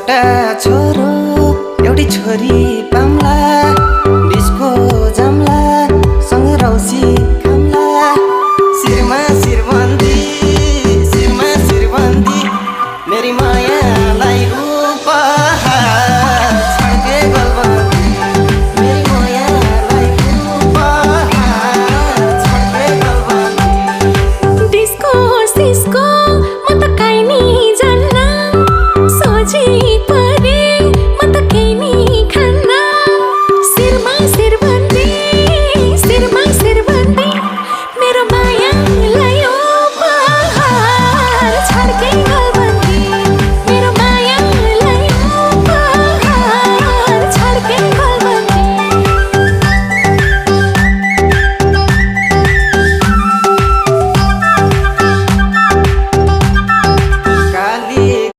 एउटा छोरो एउटी छोरी पाम्ला डिस्को जाम्ला सँग रौसी खाम्ला शिरमा शिरबन्दी मेरी मायालाई उपहार